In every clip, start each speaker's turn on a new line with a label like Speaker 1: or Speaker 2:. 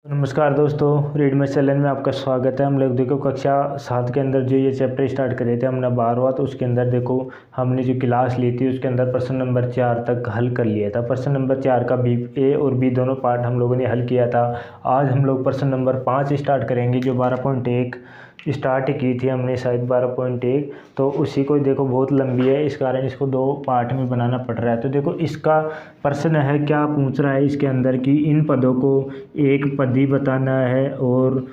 Speaker 1: नमस्कार दोस्तों, रीड में चैनल में आपका स्वागत है। हम लोग देखो कक्षा 7 के अंदर जो ये चैप्टर स्टार्ट करे थे हमने 12वां, तो उसके अंदर देखो हमने जो क्लास ली थी उसके अंदर प्रश्न नंबर 4 तक हल कर लिया था। प्रश्न नंबर 4 का बी ए और बी दोनों पार्ट हम लोगों ने हल किया था। आज हम लोग प्रश्न नंबर 5 स्टार्ट करेंगे, जो 12.1 स्टार्ट की थी हमने शायद 12.1, तो उसी को देखो बहुत लंबी है, इस कारण इसको 2 पार्ट में बनाना पड़ रहा है। तो देखो इसका प्रश्न है, क्या पूछ रहा है इसके अंदर कि इन पदों को एक पदी बताना है और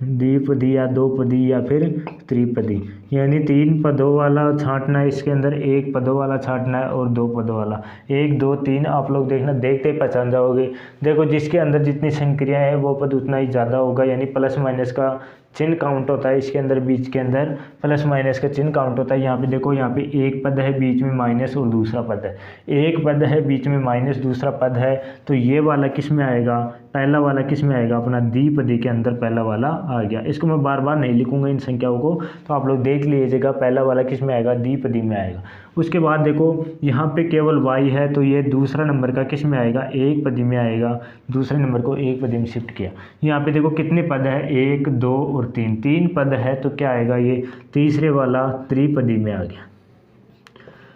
Speaker 1: द्विपदी या 2 पदी या फिर त्रिपदी, यानी 3 पदों वाला छांटना है इसके अंदर, 1 पदों वाला छांटना है और 2 पदों वाला। 1 2 3 आप लोग देखना, देखते ही पहचान जाओगे। देखो जिसके अंदर जितनी संक्रियाएं हैं वो पद उतना ही ज़्यादा होगा, यानी प्लस माइनस का चिन्ह काउंट होता है इसके अंदर, बीच के अंदर प्लस माइनस का चिन्ह काउंट होता है। यहाँ पे देखो, यहाँ पे एक पद है, बीच में माइनस और दूसरा पद है। एक पद है, बीच में माइनस, दूसरा पद है, तो ये वाला किस में आएगा? पहला वाला किस में आएगा? अपना द्विपदी के अंदर पहला वाला आ गया। इसको मैं बार बार नहीं लिखूंगा इन संख्याओं को, तो आप लोग देख लीजिएगा पहला वाला किस में आएगा? द्विपदी में आएगा। उसके बाद देखो यहाँ पे केवल y है, तो ये दूसरा नंबर का किस में आएगा? एक पदी में आएगा। दूसरे नंबर को एक पदी में शिफ्ट किया। यहाँ पे देखो कितने पद है? 1 2 और 3 पद है, तो क्या आएगा? ये तीसरे वाला त्रिपदी में आ गया।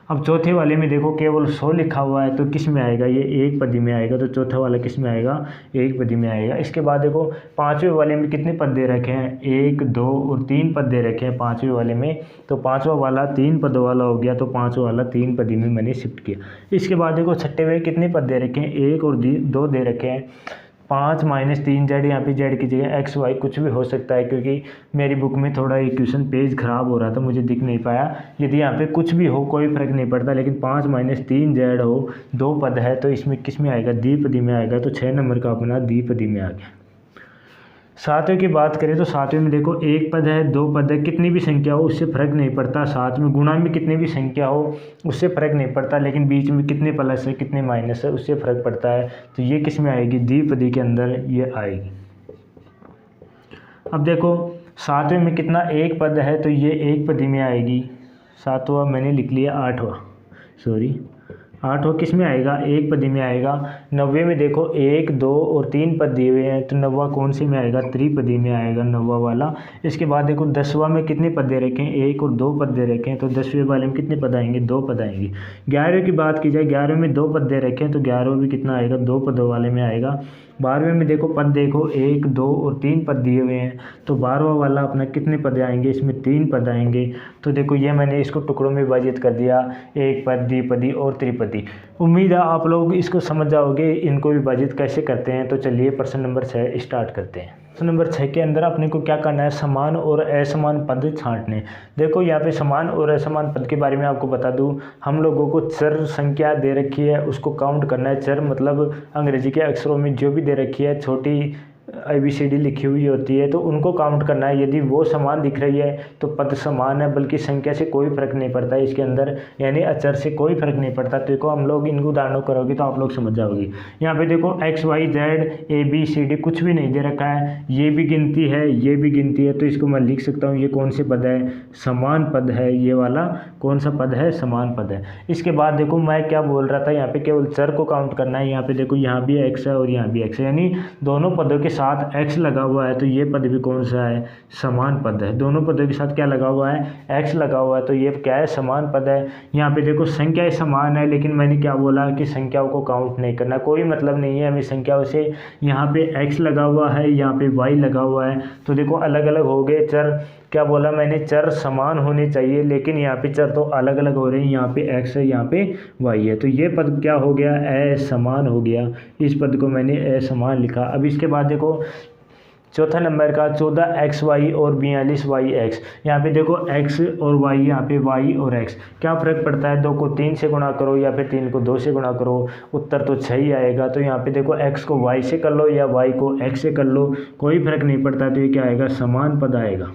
Speaker 1: अब चौथे वाले में देखो केवल 100 लिखा हुआ है, तो किस में आएगा? ये एक पदी में आएगा, तो चौथा वाला किस में आएगा? एक पदी में आएगा। इसके बाद देखो पांचवें वाले में कितने पद दे रखे हैं? 1 2 और 3 पद दे रखे हैं पांचवें वाले में, तो पांचवा वाला 3 पदों वाला हो गया, तो पांचवा वाला 3 पदी में मैंने शिफ्ट किया। इसके बाद देखो छठे में कितने पद दे रखे हैं? 1 और 2 दे रखे हैं। 5 - 3 जेड, यहाँ पे जेड की जगह एक्स वाई कुछ भी हो सकता है, क्योंकि मेरी बुक में थोड़ा इक्वेशन पेज खराब हो रहा था, मुझे दिख नहीं पाया। यदि यहाँ पे कुछ भी हो कोई फर्क नहीं पड़ता, लेकिन 5 - 3 जेड हो, 2 पद है, तो इसमें किस में आएगा? द्विपदी में आएगा। तो 6 नंबर का अपना द्विपदी में आ गया। सातवें की बात करें तो सातवें में देखो 1 पद है, 2 पद है, कितनी भी संख्या हो उससे फर्क नहीं पड़ता। साथ में गुणा में कितनी भी संख्या हो उससे फर्क नहीं पड़ता, लेकिन बीच में कितने प्लस है कितने माइनस है उससे फर्क पड़ता है। तो ये किस में आएगी? द्विपदी के अंदर ये आएगी। अब देखो सातवें में कितना? 1 पद है, तो ये एक पदी में आएगी। सातवां मैंने लिख लिया, आठवां किस में आएगा? एक पदी में आएगा। 90 में देखो 1 2 और 3 पद दिए हुए हैं, तो 90वां कौन से में आएगा? त्रिपदी में आएगा 90वां वाला। इसके बाद देखो 10वां में कितने पद दे रखे हैं? 1 और 2 पद दे रखे हैं, तो 10वें वाले में कितने पद आएंगे? 2 पद आएंगे। 11वें की बात की जाए, 11वें में 2 पद दे रखे हैं, तो 11वां भी कितना आएगा? 2 पदों वाले में आएगा। 12वें में देखो पद देखो 1 2 और 3 पद दिए हुए हैं, तो 12वां वाला अपना कितने पद आएंगे? इसमें 3 पद आएंगे। तो देखो ये मैंने इसको टुकड़ों में विभाजित कर दिया, एक पद, द्विपदी और त्रिपदी। उम्मीद है आप लोग इसको समझ जाओगे इनको विभाजित कैसे करते हैं। तो चलिए प्रश्न नंबर 6 स्टार्ट करते हैं। प्रश्न नंबर 6 के अंदर अपने को क्या करना है? समान और असमान पद छांटने। देखो यहाँ पे समान और असमान पद के बारे में आपको बता दूं, हम लोगों को चर संख्या दे रखी है उसको काउंट करना है। चर मतलब अंग्रेजी के अक्षरों में जो भी दे रखी है, छोटी ABCD लिखी हुई होती है, तो उनको काउंट करना है। यदि वो समान दिख रही है तो पद समान है, बल्कि संख्या से कोई फर्क नहीं पड़ता है इसके अंदर, यानी अचर से कोई फर्क नहीं पड़ता। तो देखो हम लोग इनको उदाहरणों करोगे तो आप लोग समझ जाओगे। यहाँ पे देखो X Y Z ABCD कुछ भी नहीं दे रखा है, ये भी गिनती है ये भी गिनती है, तो इसको मैं लिख सकता हूँ ये कौन से पद है? समान पद है। ये वाला कौन सा पद है? समान पद है। इसके बाद देखो मैं क्या बोल रहा था, यहाँ पे केवल चर को काउंट करना है। यहाँ पे देखो यहाँ भी X है और यहाँ भी X है, यानी दोनों पदों के साथ x लगा हुआ है, तो ये पद भी कौन सा है? समान पद है। दोनों पदों के साथ क्या लगा हुआ है? x लगा हुआ है, तो ये क्या है? समान पद है। यहाँ पे देखो संख्याएं समान है, लेकिन मैंने क्या बोला कि संख्याओं को काउंट नहीं करना, कोई मतलब नहीं है हमें संख्याओं से। यहाँ पे x लगा हुआ है, यहाँ पे y लगा हुआ है, तो देखो अलग अलग हो गए चर। क्या बोला मैंने? चर समान होने चाहिए, लेकिन यहाँ पे चर तो अलग अलग हो रहे हैं। यहाँ पे x है, यहाँ पे y है, तो ये पद क्या हो गया? असमान हो गया। इस पद को मैंने असमान लिखा। अब इसके बाद देखो चौथा नंबर का 14xy और 42yx। यहाँ पे देखो x और y, यहाँ पे y और x, क्या फ़र्क पड़ता है? 2 को 3 से गुणा करो या फिर 3 को 2 से गुणा करो, उत्तर तो 6 ही आएगा। तो यहाँ पे देखो x को y से कर लो या y को x से कर लो, कोई फर्क नहीं पड़ता, तो ये क्या आएगा? समान पद आएगा।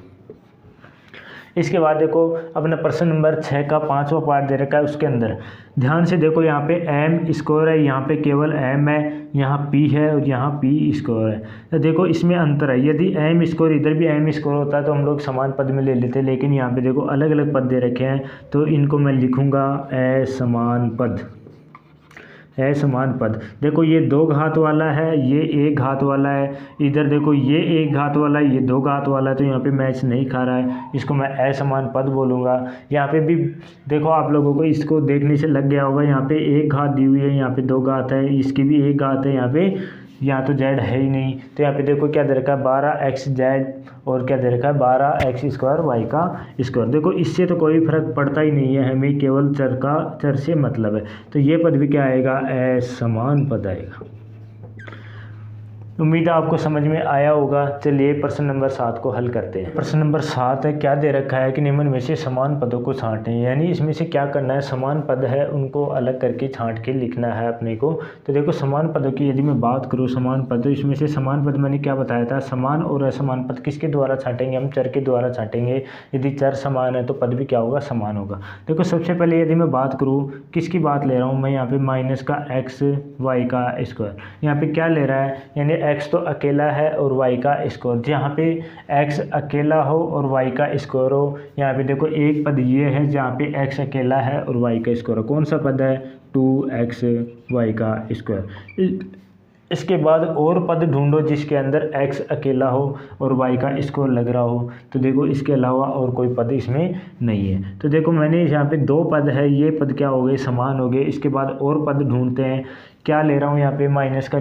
Speaker 1: इसके बाद देखो अपना प्रश्न नंबर 6 का 5वां पार्ट दे रखा है, उसके अंदर ध्यान से देखो यहाँ पे m स्कोर है, यहाँ पे केवल m है, यहाँ p है और यहाँ p स्कोर है। तो देखो इसमें अंतर है। यदि m स्कोर इधर भी m स्कोर होता है तो हम लोग समान पद में ले लेते, लेकिन यहाँ पे देखो अलग अलग पद दे रखे हैं, तो इनको मैं लिखूँगा असमान पद। असमान पद। देखो ये 2 घात वाला है, ये 1 घात वाला है, इधर देखो ये 1 घात वाला है, ये 2 घात वाला है, तो यहाँ पे मैच नहीं खा रहा है, इसको मैं असमान पद बोलूँगा। यहाँ पे भी देखो आप लोगों को इसको देखने से लग गया होगा, यहाँ पे 1 घात दी हुई है, यहाँ पे 2 घात है, इसकी भी 1 घात है, यहाँ तो जेड है ही नहीं, तो यहाँ पे देखो क्या दे रखा है 12x जेड और क्या दे रखा है 12x स्क्वायर वाई का स्क्वायर। देखो इससे तो कोई फर्क पड़ता ही नहीं है, हमें केवल चर से मतलब है, तो ये पद भी क्या आएगा असमान पद आएगा। उम्मीद है आपको समझ में आया होगा। चलिए प्रश्न नंबर 7 को हल करते हैं। प्रश्न नंबर 7 है, क्या दे रखा है कि निम्न में से समान पदों को छांटें, यानी इसमें से क्या करना है, समान पद है उनको अलग करके छांट के लिखना है अपने को। तो देखो समान पदों की यदि मैं बात करूँ, समान पद, तो इसमें से समान पद मैंने क्या बताया था, समान और असमान पद किसके द्वारा छांटेंगे, हम चर के द्वारा छांटेंगे। यदि चर समान है तो पद भी क्या होगा, समान होगा। देखो सबसे पहले यदि मैं बात करूँ, किसकी बात ले रहा हूँ मैं, यहाँ पे माइनस का x वाई का स्क्वायर, यहाँ पे क्या ले रहा है, यानी x तो अकेला है और y का स्क्वायर, जहाँ पे x अकेला हो और y का स्क्वायर हो, यहाँ पे देखो एक पद ये है जहाँ पे x अकेला है और y का स्क्वायर हो, कौन सा पद है 2x y का स्क्वायर। इसके बाद और पद ढूंढो जिसके अंदर x अकेला हो और y का स्क्वायर लग रहा हो, तो देखो इसके अलावा और कोई पद इसमें नहीं है। तो देखो मैंने यहाँ पे 2 पद है, ये पद क्या हो गए, समान हो गए। इसके बाद और पद ढूंढते हैं, क्या ले रहा हूँ यहाँ पे माइनस का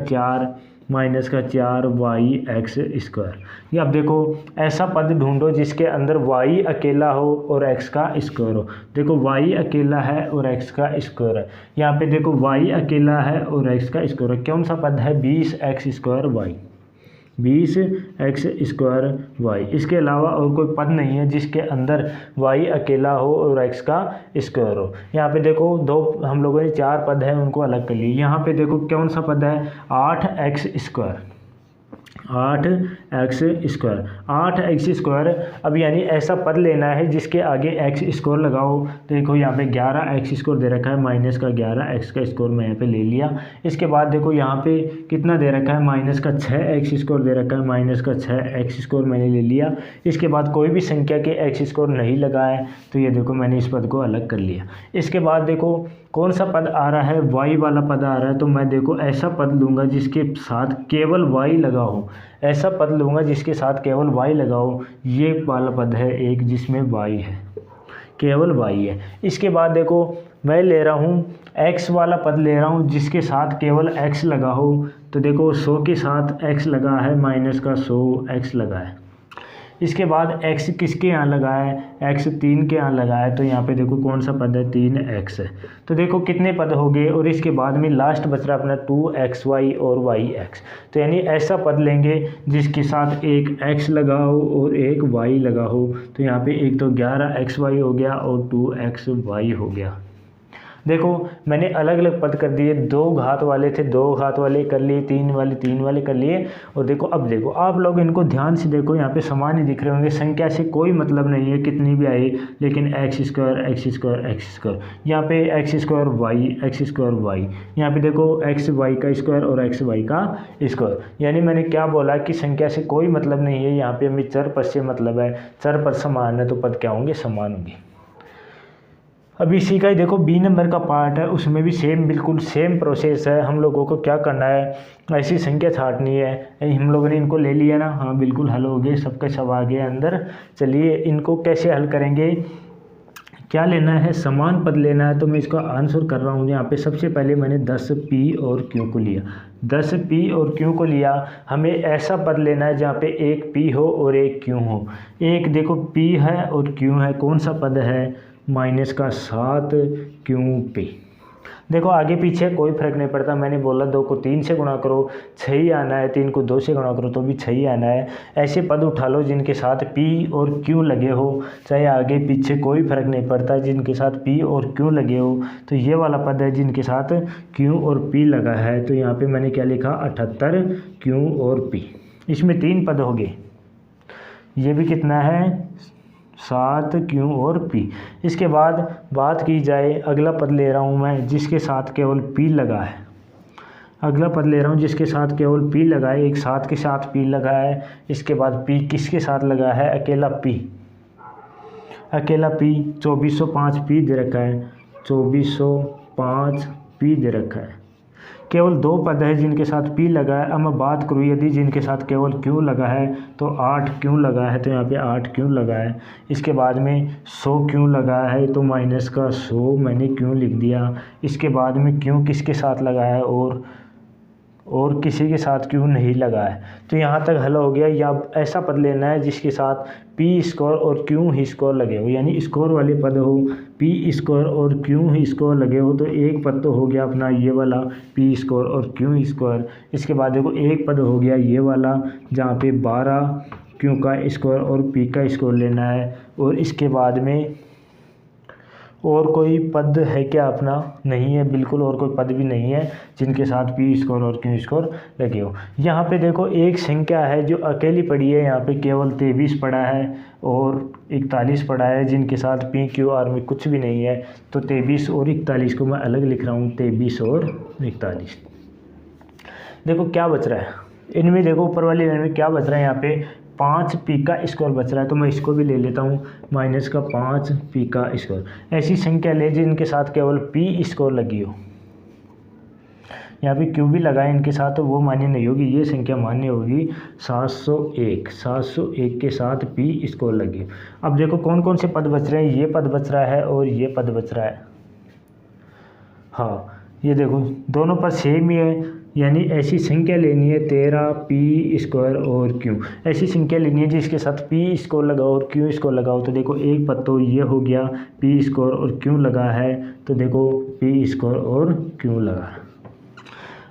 Speaker 1: 4 वाई एक्स स्क्वायर। ये अब देखो ऐसा पद ढूंढो जिसके अंदर y अकेला हो और x का स्क्वायर हो। देखो y अकेला है और x का स्क्वायर है, यहाँ पे देखो y अकेला है और x का स्क्वायर है, कौन सा पद है 20x square Y, 20x square Y. इसके अलावा और कोई पद नहीं है जिसके अंदर y अकेला हो और x का स्क्वायर हो। यहाँ पे देखो हम लोगों ने 4 पद हैं उनको अलग कर लिए। यहाँ पे देखो कौन सा पद है 8x स्क्वायर, 8x स्क्वायर। अब यानी ऐसा पद लेना है जिसके आगे x स्क्वायर लगाओ, तो देखो यहाँ पे 11x स्क्वायर दे रखा है, माइनस का 11x का स्क्वायर मैं यहाँ पे ले लिया। इसके बाद देखो यहाँ पे कितना दे रखा है, माइनस का 6x स्क्वायर दे रखा है, माइनस का 6x स्क्वायर मैंने ले लिया। इसके बाद कोई भी संख्या के x स्क्वायर नहीं लगा है, तो ये देखो मैंने इस पद को अलग कर लिया। इसके बाद देखो कौन सा पद आ रहा है, y वाला पद आ रहा है, तो मैं देखो ऐसा पद लूँगा जिसके साथ केवल y लगा हो, ऐसा पद लूँगा जिसके साथ केवल y लगा हो। ये वाला पद है एक जिसमें y है, केवल y है। इसके बाद देखो मैं ले रहा हूँ x वाला पद ले रहा हूँ जिसके साथ केवल x लगा हो, तो देखो 100 के साथ x लगा है, माइनस का 100x लगा है। इसके बाद x किसके यहाँ लगा है, x 3 के यहाँ लगा है, तो यहाँ पे देखो कौन सा पद है 3x है। तो देखो कितने पद हो गए, और इसके बाद में लास्ट बच रहा अपना 2xy और yx। तो यानी ऐसा पद लेंगे जिसके साथ एक x लगा हो और एक y लगा हो, तो यहाँ पे एक तो 11xy हो गया और 2xy हो गया। देखो मैंने अलग अलग पद कर दिए, 2 घात वाले थे 2 घात वाले कर लिए, 3 वाले कर लिए। और देखो अब देखो आप लोग इनको ध्यान से देखो, यहाँ पे समान ही दिख रहे होंगे, संख्या से कोई मतलब नहीं है कितनी भी आए, लेकिन x स्क्वायर, यहाँ पे x स्क्वायर वाई, यहाँ पे देखो x y का स्क्वायर और x y का स्क्वायर। यानी मैंने क्या बोला कि संख्या से कोई मतलब नहीं है, यहाँ पे हमें चर पद से मतलब है, चर पद समान है तो पद क्या होंगे, समान होंगे। अब इसी का ही देखो बी नंबर का पार्ट है, उसमें भी बिल्कुल सेम प्रोसेस है। हम लोगों को क्या करना है, ऐसी संख्या छांटनी है। हम लोगों ने इनको ले लिया ना, हाँ बिल्कुल हल हो गए, सबके सब आ गए अंदर। चलिए इनको कैसे हल करेंगे, क्या लेना है, समान पद लेना है। तो मैं इसका आंसर कर रहा हूँ। यहाँ पे सबसे पहले मैंने 10p और q को लिया, 10p और q को लिया। हमें ऐसा पद लेना है जहाँ पे एक p हो और एक q हो। एक देखो p है और q है, कौन सा पद है, माइनस का 7qp। देखो आगे पीछे कोई फर्क नहीं पड़ता, मैंने बोला 2 को 3 से गुणा करो 6 ही आना है, 3 को 2 से गुणा करो तो भी 6 ही आना है। ऐसे पद उठा लो जिनके साथ p और q लगे हो, चाहे आगे पीछे कोई फर्क नहीं पड़ता, जिनके साथ p और q लगे हो। तो ये वाला पद है जिनके साथ q और p लगा है, तो यहाँ पे मैंने क्या लिखा 78 q और p। इसमें 3 पद हो गए, ये भी कितना है 7q और p। इसके बाद बात की जाए, अगला पद ले रहा हूँ मैं जिसके साथ केवल p लगा है, अगला पद ले रहा हूँ जिसके साथ केवल p लगा है, एक 7 के साथ p लगा है। इसके बाद p किसके साथ लगा है, अकेला p 2405p दे रखा है, 2405p दे रखा है। केवल 2 पद है जिनके साथ p लगा है। अब मैं बात करूँ यदि जिनके साथ केवल q लगा है तो 8 q लगा है, तो यहाँ पे 8 q लगा है। इसके बाद में 100 q लगा है तो माइनस का 100 मैंने q लिख दिया। इसके बाद में q किसके साथ लगा है और किसी के साथ क्यों नहीं लगा है। तो यहाँ तक हल हो गया। या ऐसा पद लेना है जिसके साथ पी स्क्वायर और क्यों ही स्क्वायर लगे हो, यानी स्क्वायर वाले पद हो, पी स्क्वायर और क्यों ही स्क्वायर लगे हो। तो एक पद तो हो गया अपना ये वाला पी स्क्वायर और क्यों स्क्वायर। इसके बाद देखो एक पद हो गया ये वाला जहाँ पे 12 क्यों का स्क्वायर और पी का स्क्वायर लेना है। और इसके बाद में और कोई पद है क्या अपना? नहीं है, बिल्कुल और कोई पद भी नहीं है जिनके साथ पी स्क्वायर और क्यू स्क्वायर लगे हो। यहाँ पे देखो एक संख्या है जो अकेली पड़ी है, यहाँ पे केवल 23 पड़ा है और 41 पड़ा है जिनके साथ पी क्यू आर में कुछ भी नहीं है। तो 23 और 41 को मैं अलग लिख रहा हूँ, 23 और 41। देखो क्या बच रहा है इनमें, देखो ऊपर वाली लाइन में क्या बच रहा है, यहाँ पे 5 पी का स्क्वायर बच रहा है। तो मैं इसको भी ले लेता हूँ, माइनस का 5 पी का स्क्वायर। ऐसी संख्या ले जिनके साथ केवल पी स्क्वायर लगी हो। यहाँ पे क्यू भी लगा है इनके साथ तो वो मान्य नहीं होगी, ये संख्या मान्य होगी 701 के साथ पी स्क्वायर लगी। अब देखो कौन कौन से पद बच रहे हैं, ये पद बच रहा है और ये पद बच रहा है। हाँ ये देखो दोनों पर सेम ही है, यानी ऐसी संख्या लेनी है 13 पी स्क्वायर और क्यू। ऐसी संख्या लेनी है जिसके साथ पी स्क्वायर लगाओ और क्यू स्क्वायर लगाओ। तो देखो एक पद तो ये हो गया पी स्क्वायर और क्यू लगा है, तो देखो पी स्क्वायर और क्यू लगा है।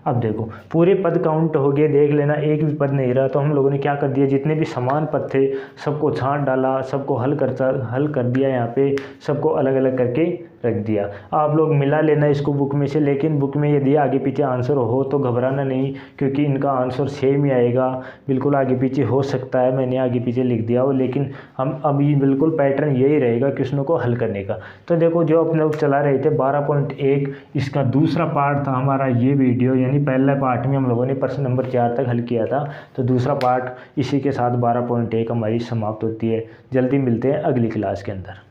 Speaker 1: अब देखो पूरे पद काउंट हो गए, देख लेना एक भी पद नहीं रहा। तो हम लोगों ने क्या कर दिया, जितने भी समान पद थे सबको छांट डाला, सबको हल कर दिया, यहाँ पे सबको अलग अलग करके रख दिया। आप लोग मिला लेना इसको बुक में से, लेकिन बुक में यदि आगे पीछे आंसर हो तो घबराना नहीं, क्योंकि इनका आंसर सेम ही आएगा। बिल्कुल आगे पीछे हो सकता है मैंने आगे पीछे लिख दिया हो, लेकिन हम अभी बिल्कुल पैटर्न यही रहेगा क्वेश्चनों को हल करने का। तो देखो जो अपने लोग चला रहे थे 12.1, इसका दूसरा पार्ट था हमारा ये वीडियो, यानी पहला पार्ट में हम लोगों ने प्रश्न नंबर 4 तक हल किया था। तो दूसरा पार्ट इसी के साथ 12.1 हमारी समाप्त होती है। जल्दी मिलते हैं अगली क्लास के अंदर।